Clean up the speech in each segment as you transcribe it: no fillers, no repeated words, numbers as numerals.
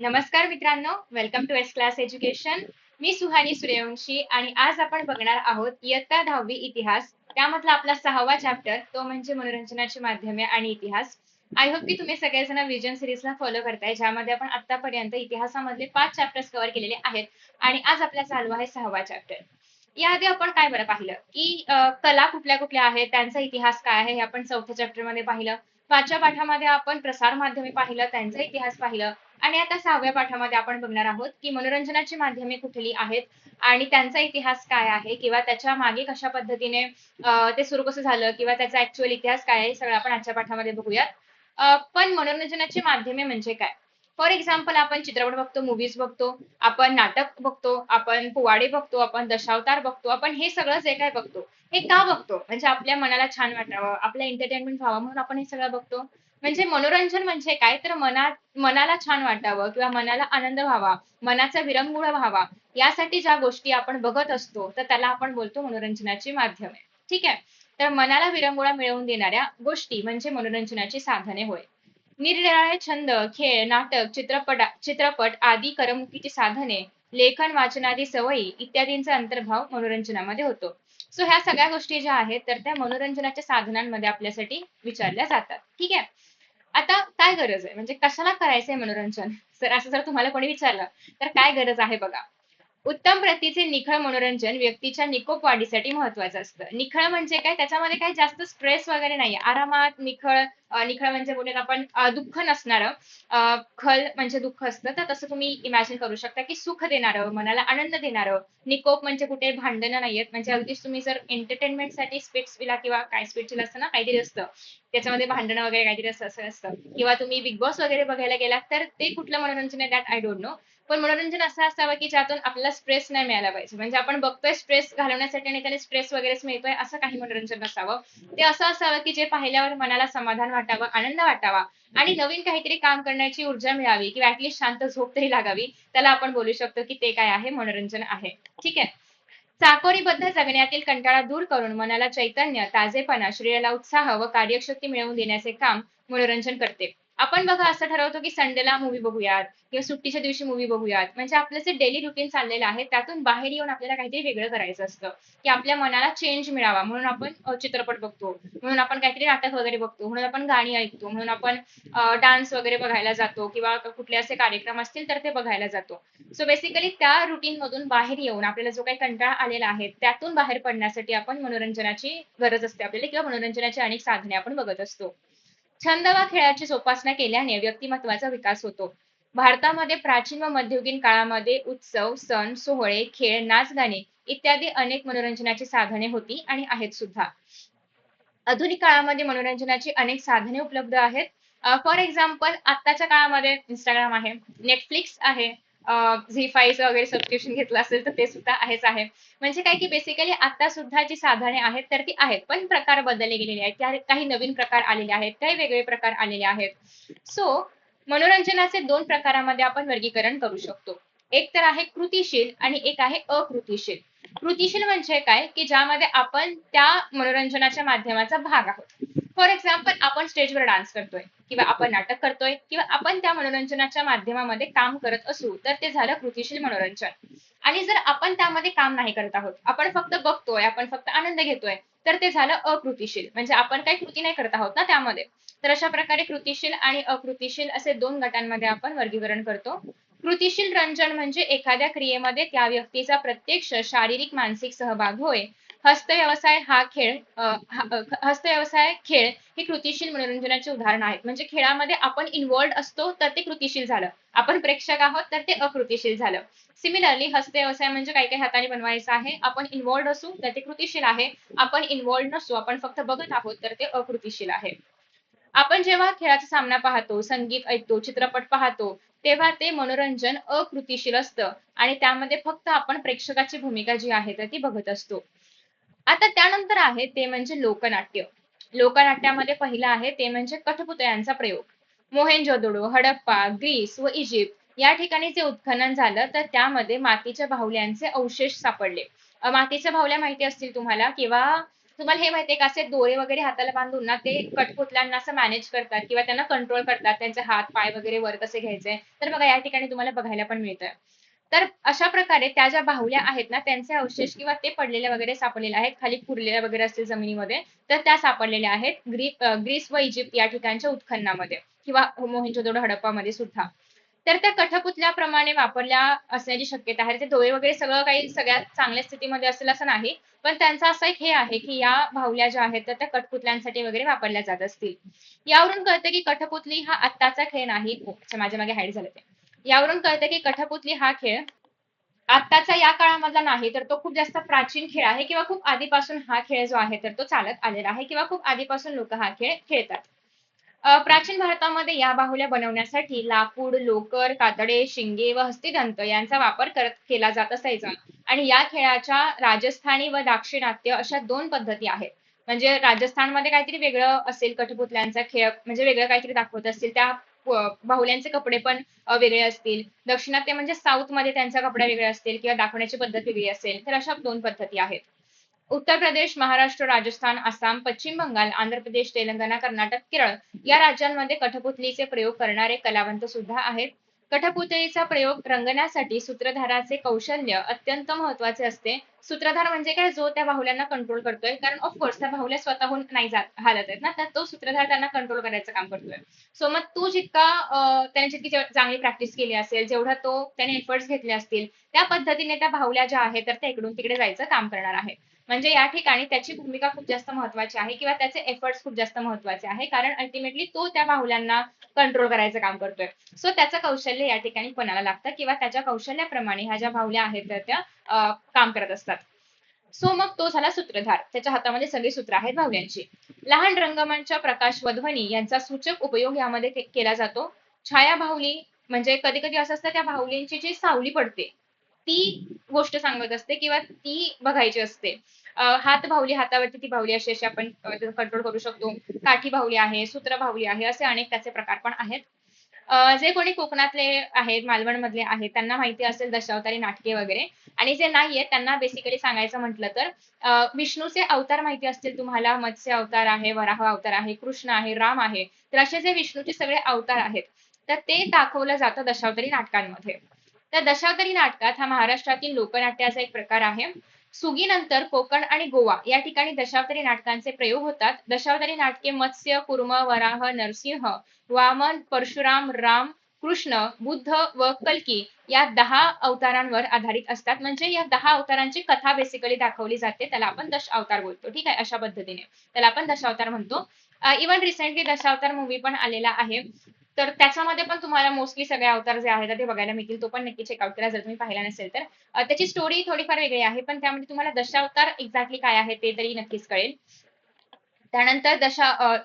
नमस्कार मित्रांनो, welcome to S class education. मी सुहानी सूर्यवंशी आणि आज आपण बघणार आहोत इयत्ता 10वी इतिहास. त्यामधला आपला 6वा चॅप्टर तो म्हणजे मनोरंजनाची माध्यमे आणि इतिहास. आय होप की तुम्ही सगळेजण विजन सिरीजला फॉलो करताय, ज्यामध्ये आपण आतापर्यंत इतिहासामधले 5 चॅप्टर्स कव्हर केलेले आहेत आणि आज आपला चालू आहे 6वा चॅप्टर. याआधी आपण काय बरं पाहिलं की कला कुठल्या कुठल्या आहेत, त्यांचा इतिहास काय आहे हे आपण 4थ्या चॅप्टर मध्ये पाहिलं. 5व्या पाठामध्ये आपण प्रसार माध्यमे पाहिलं, त्यांचा इतिहास पाहिलं. आणि आता 6व्या पाठामध्ये आपण बघणार आहोत की मनोरंजनाची माध्यमे कुठली आहेत आणि त्यांचा इतिहास काय आहे किंवा त्याच्या मागे कशा पद्धतीने ते सुरू कसं झालं किंवा त्याचा ऍक्च्युअल इतिहास काय आहे हे सगळं आपण आजच्या पाठामध्ये बघूयात. पण मनोरंजनाची माध्यमे म्हणजे काय? फॉर एक्झाम्पल आपण चित्रपट बघतो, मूव्हीज बघतो, आपण नाटक बघतो, आपण पोवाडे बघतो, आपण दशावतार बघतो, आपण हे सगळं जे काय बघतो हे का बघतो? म्हणजे आपल्या मनाला छान वाटावं, आपलं एंटरटेनमेंट व्हावं म्हणून आपण हे सगळं बघतो. म्हणजे मनोरंजन म्हणजे काय तर मनाला छान वाटावं किंवा मनाला आनंद व्हावा, मनाचा विरंगुळा व्हावा, यासाठी ज्या गोष्टी आपण बघत असतो तर त्याला आपण बोलतो मनोरंजनाची माध्यमे. ठीक आहे. तर मनाला विरंगुळा मिळवून देणाऱ्या गोष्टी म्हणजे मनोरंजनाची साधने होय. निरनिराळे छंद, खेळ, नाटक, चित्रपट आदी करमणुकीची साधने, लेखन, वाचनादी सवयी इत्यादींचा अंतर्भाव मनोरंजनामध्ये होतो. सो ह्या सगळ्या गोष्टी ज्या आहेत तर त्या मनोरंजनाच्या साधनांमध्ये आपल्यासाठी विचारल्या जातात. ठीक आहे. आता काय गरज आहे, म्हणजे कशाला करायचंय मनोरंजन? जर तुम्हाला कोणी विचारलं तर काय गरज आहे बघा. उत्तम प्रतीचे निखळ मनोरंजन व्यक्तीच्या निकोप वाढीसाठी महत्वाचं असतं. निखळ म्हणजे काय? त्याच्यामध्ये काही जास्त स्ट्रेस वगैरे नाहीये. आरामात निखळ. निखळ म्हणजे बोलूयात आपण दुःख नसणारं. खल म्हणजे दुःख असतं, तर तसं तुम्ही इमॅजिन करू शकता की सुख देणारं, मनाला आनंद देणारं. निकोप म्हणजे कुठे भांडणं नाहीयेत, म्हणजे अगदीच तुम्ही जर एंटरटेनमेंटसाठी स्पिट्सविला किंवा काय स्पिट्सविला असतं ना काहीतरी असतं, त्याच्यामध्ये भांडणं वगैरे काहीतरी असं असतं, किंवा तुम्ही बिग बॉस वगैरे बघायला गेलात तर ते कुठलं मनोरंजन आहे दॅट आय डोंट नो. पण मनोरंजन असं असावं की ज्यातून आपल्याला स्ट्रेस नाही मिळाला पाहिजे, म्हणजे आपण बघतोय स्ट्रेस घालवण्यासाठी आणि त्याने स्ट्रेस वगैरेच मिळतोय असं काही मनोरंजन नसावं. ते असं असावं की जे पाहिल्यावर मनाला समाधान वाटावं, आनंद वाटावा आणि नवीन काहीतरी काम करण्याची ऊर्जा मिळावी किंवा ऍटलीस्ट शांत झोप तरी लागावी. त्याला आपण बोलू शकतो की ते काय आहे, मनोरंजन आहे. ठीक आहे. चाकोरीबद्ध जगण्यातील कंटाळा दूर करून मनाला चैतन्य, ताजेपणा, शरीराला उत्साह व कार्यशक्ती मिळवून देण्याचे काम मनोरंजन करते. आपण बघा असं ठरवतो की संडेला मूवी बघूयात किंवा सुट्टीच्या दिवशी मूवी बघूयात, म्हणजे आपलं जे डेली रुटीन चाललेलं आहे त्यातून बाहेर येऊन आपल्याला काहीतरी वेगळं करायचं असतं, की आपल्या मनाला चेंज मिळावा म्हणून आपण चित्रपट बघतो, म्हणून आपण काहीतरी नाटक वगैरे बघतो, म्हणून आपण गाणी ऐकतो, म्हणून आपण डान्स वगैरे बघायला जातो किंवा कुठले असे कार्यक्रम असतील तर ते बघायला जातो. सो बेसिकली त्या रुटीन मधून बाहेर येऊन आपल्याला जो काही कंटाळा आलेला आहे त्यातून बाहेर पडण्यासाठी आपण मनोरंजनाची गरज असते आपल्याला, किंवा मनोरंजनाची अनेक साधने आपण बघत असतो. छंद व खेळाची जोपासना केल्याने व्यक्तिमत्वाचा विकास होतो. भारतामध्ये प्राचीन व मध्ययुगीन काळामध्ये उत्सव, सण, सोहळे, खेळ, नाच, गाणे इत्यादी अनेक मनोरंजनाची साधने होती आणि आहेत सुद्धा. आधुनिक काळामध्ये मनोरंजनाची अनेक साधने उपलब्ध आहेत. फॉर एक्झाम्पल आत्ताच्या काळामध्ये इंस्टाग्राम आहे, नेटफ्लिक्स आहे, झी 5 वगैरे सबस्क्रिप्शन घेतलं असेल तर ते सुद्धा आहेच आहे. म्हणजे काय की बेसिकली आता सुद्धा जी साधने आहेत तर ती आहेत, पण प्रकार बदलले गेलेले आहेत, काही नवीन प्रकार आलेले आहेत, काही वेगळे प्रकार आलेले आहेत. सो मनोरंजनाचे दोन प्रकारामध्ये आपण वर्गीकरण करू शकतो. एक तर आहे कृतिशील आणि एक आहे अकृतिशील. कृतिशील म्हणजे काय की ज्यामध्ये आपण त्या मनोरंजनाच्या माध्यमाचा भाग आहोत. फॉर एक्झाम्पल आपण स्टेजवर डान्स करतोय किंवा आपण नाटक करतोय किंवा आपण त्या मनोरंजनाच्या माध्यमामध्ये काम करत असू तर ते झालं कृतिशील मनोरंजन. आणि जर आपण त्यामध्ये काम नाही करत आहोत, आपण फक्त बघतोय, आपण फक्त आनंद घेतोय, तर ते झालं अकृतिशील, म्हणजे आपण काही कृती नाही करत आहोत ना त्यामध्ये. तर अशा प्रकारे कृतिशील आणि अकृतिशील असे दोन गटांमध्ये आपण वर्गीकरण करतो. कृतिशील रंजन म्हणजे एखाद्या क्रियेमध्ये त्या व्यक्तीचा प्रत्यक्ष शारीरिक मानसिक सहभाग होय. हस्तव्यवसाय हा खेळ हस्तव्यवसाय खेळ हे कृतिशील मनोरंजनाचे उदाहरण आहेत. म्हणजे खेळामध्ये आपण इन्व्हॉल्ड असतो तर ते कृतिशील झालं, आपण प्रेक्षक आहोत तर ते अकृतिशील झालं. सिमिलरली हस्तव्यवसाय म्हणजे काही काही हाताने बनवायचं आहे, आपण इन्व्हॉल्ड असू तर ते कृतिशील आहे, आपण इन्व्हॉल्ड नसू, आपण फक्त बघत आहोत तर ते अकृतिशील आहे. आपण जेव्हा खेळाचा सामना पाहतो, संगीत ऐकतो, चित्रपट पाहतो, तेव्हा ते मनोरंजन अकृतिशील असतं आणि त्यामध्ये फक्त आपण प्रेक्षकाची भूमिका जी आहे तर ती बघत असतो. आता त्यानंतर आहे ते म्हणजे लोकनाट्य. लोकनाट्यामध्ये पहिलं आहे ते म्हणजे कठपुतळ्यांचा प्रयोग. मोहेंजोदडो, हडप्पा, ग्रीस व इजिप्त या ठिकाणी जे उत्खनन झालं तर त्यामध्ये मातीच्या बाहुल्यांचे अवशेष सापडले. मातीच्या बाहुल्या माहिती असतील तुम्हाला, किंवा तुम्हाला हे माहितीये का, असे दोरे वगैरे हाताला बांधून ना ते कठपुतल्यांना असं मॅनेज करतात किंवा त्यांना कंट्रोल करतात, त्यांचे हात पाय वगैरे वर कसे घ्यायचे. तर बघा या ठिकाणी तुम्हाला बघायला पण मिळतंय. तर अशा प्रकारे त्या ज्या बाहुल्या आहेत ना, त्यांचे अवशेष किंवा ते पडलेल्या वगैरे सापडलेले आहेत, खाली पुरलेल्या वगैरे असतील जमिनीमध्ये, तर त्या सापडलेल्या आहेत ग्रीस व इजिप्त या ठिकाणच्या उत्खननामध्ये किंवा मोहेंजोदडो हडप्पामध्ये सुद्धा. तर त्या कठपुतल्याप्रमाणे वापरल्या असण्याची शक्यता आहे. ते डोळे वगैरे सगळं काही सगळ्यात चांगल्या स्थितीमध्ये असेल असं नाही. पण त्यांचा असा एक हे आहे, की या बाहुल्या ज्या आहेत तर त्या कठपुतल्यांसाठी वगैरे वापरल्या जात असतील. यावरून कळतं की कठपुतली हा आत्ताचा खेळ नाही. अच्छा, माझ्या मागे हाईड झालं ते. यावरून कळतं की कठपुतली हा खेळ आत्ताचा या काळामधला नाही, तर तो खूप जास्त प्राचीन खेळ आहे किंवा खूप आधीपासून हा खेळ जो आहे तर तो चालत आलेला आहे किंवा खूप आधीपासून लोक हा खेळ खेळतात. प्राचीन भारतामध्ये या बाहुल्या बनवण्यासाठी लाकूड, लोकर, कातडे, शिंगे व हस्तिदंत यांचा वापर केला जात असायचा. आणि या खेळाच्या राजस्थानी व दाक्षिणात्य अशा दोन पद्धती आहेत. म्हणजे राजस्थानमध्ये काहीतरी वेगळं असेल, कठपुतल्यांचा खेळ म्हणजे वेगळं काहीतरी दाखवत असतील, त्या बाहुल्यांचे कपडे पण वेगळे असतील. दक्षिणात्य म्हणजे साऊथ मध्ये त्यांचा कपडा वेगळे असतील किंवा दाखवण्याची पद्धत वेगळी असेल. तर अशा दोन पद्धती आहेत. उत्तर प्रदेश, महाराष्ट्र, राजस्थान, आसाम, पश्चिम बंगाल, आंध्र प्रदेश, तेलंगणा, कर्नाटक, केरळ या राज्यांमध्ये कठपुतलीचे प्रयोग करणारे कलावंत सुद्धा आहेत. कठपुतळीचा प्रयोग रंगण्यासाठी सूत्रधाराचे कौशल्य अत्यंत महत्वाचे असते. सूत्रधार म्हणजे काय, जो त्या बाहुल्यांना कंट्रोल करतोय, कारण ऑफकोर्स त्या बाहुल्या स्वतःहून नाही जात हालत आहेत ना, तर तो सूत्रधार त्यांना कंट्रोल करायचं काम करतोय. सो मग तू जितका त्याने जितकी चांगली प्रॅक्टिस केली असेल, जेवढा तो त्याने एफर्ट्स घेतले असतील, त्या पद्धतीने त्या बाहुल्या ज्या आहेत तर त्या इकडून तिकडे जायचं काम करणार आहे. म्हणजे या ठिकाणी त्याची भूमिका खूप जास्त महत्वाची आहे किंवा त्याचे एफर्ट्स खूप जास्त महत्वाचे आहे, कारण अल्टिमेटली तो त्या बाहुल्यांना कंट्रोल करायचं काम करतोय. सो त्याचं कौशल्य या ठिकाणी पणाला लागतं किंवा त्याच्या कौशल्याप्रमाणे ह्या ज्या बाहुल्या आहेत तर त्या काम करत असतात. सो मग तो झाला सूत्रधार, त्याच्या हातामध्ये सगळी सूत्र आहेत बाहुल्यांची. लहान रंगमंच, प्रकाश व ध्वनी यांचा सूचक उपयोग यामध्ये केला जातो. छाया बाहुली म्हणजे कधी कधी असं असतं, त्या बाहुलींची जी सावली पडते ती गोष्ट सांगत असते किंवा ती बघायची असते. हात बाहुली, हातावरती ती बाहुली अशी अशी आपण कंट्रोल करू शकतो. काठी बाहुली आहे, सूत्र बाहुली आहे, असे अनेक त्याचे प्रकार पण आहेत. जे कोणी कोकणातले आहेत, मालवण मधले आहेत, त्यांना माहिती असेल दशावतारी नाटके वगैरे. आणि जे नाहीये त्यांना बेसिकली सांगायचं म्हटलं तर विष्णूचे अवतार माहिती असतील तुम्हाला. मत्स्य अवतार आहे, वराह अवतार आहे, कृष्ण आहे, राम आहे. तर असे जे विष्णूचे सगळे अवतार आहेत तर ते दाखवलं जातं दशावतारी नाटकांमध्ये. तर दशावतारी नाटकात हा महाराष्ट्रातील लोकनाट्याचा एक प्रकार आहे. सुगीनंतर कोकण आणि गोवा या ठिकाणी दशावतारी नाटकांचे प्रयोग होतात. दशावतारी नाटके मत्स्य, कुर्म, वराह, नरसिंह, वामन, परशुराम, राम, कृष्ण, बुद्ध व कल्की या 10 अवतारांवर आधारित असतात. म्हणजे या 10 अवतारांची कथा बेसिकली दाखवली जाते. त्याला आपण दश अवतार बोलतो. ठीक आहे, अशा पद्धतीने त्याला आपण दशावतार म्हणतो. इव्हन रिसेंटली दशावतार मूवी पण आलेला आहे. तर त्याच्यामध्ये पण तुम्हाला मोस्टली सगळे अवतार जे आहेत ते बघायला मिळतील. तो पण नक्की चेकआउट करा जर तुम्ही पाहिला नसेल तर. त्याची स्टोरी थोडीफार वेगळी आहे, पण त्यामध्ये तुम्हाला दशावतार एक्झॅक्टली काय आहे ते तरी नक्कीच कळेल. त्यानंतर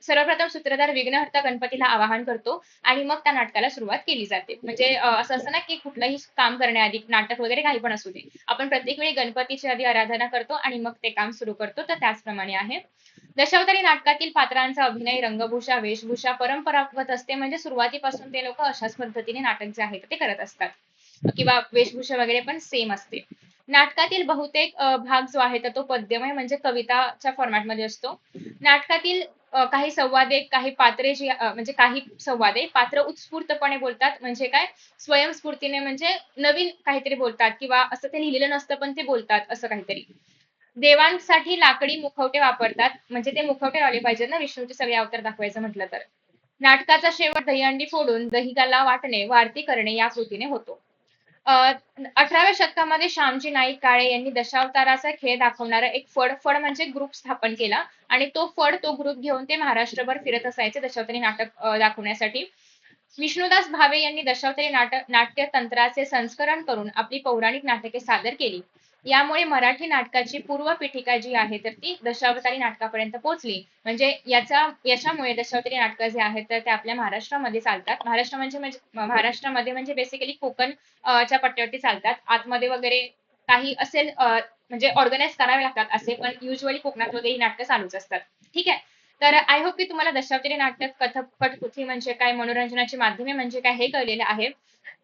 सर्वप्रथम सूत्रधार विघ्नहर्ता गणपतीला आवाहन करतो आणि मग त्या नाटकाला सुरुवात केली जाते. म्हणजे असं असं ना की कुठलंही काम करण्याआधी नाटक वगैरे काही पण असू दे, आपण प्रत्येक वेळी गणपतीची आधी आराधना करतो आणि मग ते काम सुरू करतो. तर त्याचप्रमाणे आहे. दशावतारी नाटकातील पात्रांचा अभिनय, रंगभूषा, वेशभूषा परंपरागत असते. म्हणजे सुरुवातीपासून ते लोक अशाच पद्धतीने नाटक जे आहे ते करत असतात किंवा वेशभूषा वगैरे पण सेम असते. नाटकातील बहुतेक भाग जो आहे तर तो पद्यमय म्हणजे कविताच्या फॉर्मॅटमध्ये असतो. नाटकातील काही संवादे, काही पात्रे जी म्हणजे काही संवादे पात्र उत्स्फूर्तपणे बोलतात. म्हणजे काय, स्वयंस्फूर्तीने म्हणजे नवीन काहीतरी बोलतात किंवा असं ते लिहिलेलं नसतं पण ते बोलतात असं काहीतरी. देवांसाठी लाकडी मुखवटे वापरतात. म्हणजे ते मुखवटे लावले पाहिजेत ना विष्णूचे सगळे अवतार दाखवायचं म्हटलं तर. नाटकाचा शेवट दहीहंडी फोडून दहीला वाटणे व आरती करणे या कृतीने होतो. 18व्या शतकामध्ये श्यामजी नाईक काळे यांनी दशावताराचा खेळ दाखवणारा एक फड म्हणजे ग्रुप स्थापन केला आणि तो ग्रुप घेऊन ते महाराष्ट्रभर फिरत असायचे दशावतारी नाटक दाखवण्यासाठी. विष्णुदास भावे यांनी दशावतारी नाट्य तंत्राचे संस्करण करून आपली पौराणिक नाटके सादर केली. यामुळे मराठी नाटकाची पूर्व पीठिका जी आहे तर ती दशावतारी नाटकापर्यंत पोहोचली. म्हणजे याच्यामुळे दशावतारी नाटकं जे आहेत तर ते आपल्या महाराष्ट्रामध्ये चालतात. महाराष्ट्रामध्ये म्हणजे बेसिकली कोकण च्या पट्ट्यावरती चालतात. आतमध्ये वगैरे काही असेल म्हणजे ऑर्गनाइज करावे लागतात असे, पण युजली कोकणात वगैरे ही नाटकं चालूच असतात. ठीक आहे. तर आय होप की तुम्हाला दशावतारी नाटक, कथक, कठपुतली म्हणजे काय, मनोरंजनाची माध्यमे म्हणजे काय हे कळलेलं आहे.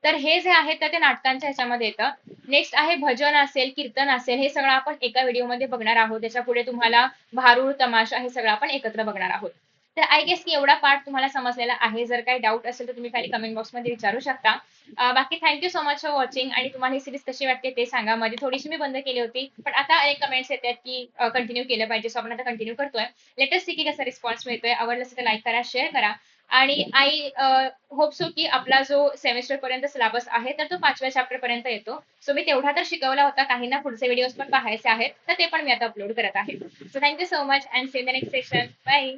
तर हे जे आहे तर ते नाटकांच्या ह्याच्यामध्ये येतं. नेक्स्ट आहे भजन असेल, कीर्तन असेल, हे सगळं आपण एका व्हिडिओमध्ये बघणार आहोत. त्याच्या पुढे तुम्हाला भारुड, तमाशा हे सगळं आपण एकत्र बघणार आहोत. तर आय गेस की एवढा पार्ट तुम्हाला समजलेला आहे. जर काही डाऊट असेल तर तुम्ही खाली कमेंट बॉक्समध्ये विचारू शकता. बाकी thank you so much for watching आणि तुम्हाला ही सिरीज कशी वाटते ते सांगा. मध्ये थोडीशी मी बंद केली होती, पण आता अनेक कमेंट्स येतात की कंटिन्यू केलं पाहिजे, सो आपण आता कंटिन्यू करतोय. लेटेस्ट सी की कसा रिस्पॉन्स मिळतोय. आवडलं असेल तर लाईक करा, शेअर करा आणि आय होप सो की आपला जो सेमेस्टर पर्यंत सिलेबस आहे तर तो 5व्या चॅप्टर पर्यंत येतो. सो मी तेवढा तर शिकवला होता. काहींना पुढचे व्हिडिओज पण पाहायचे आहेत, तर ते पण मी आता अपलोड करत आहे. So thank you so much and see in the next session. Bye.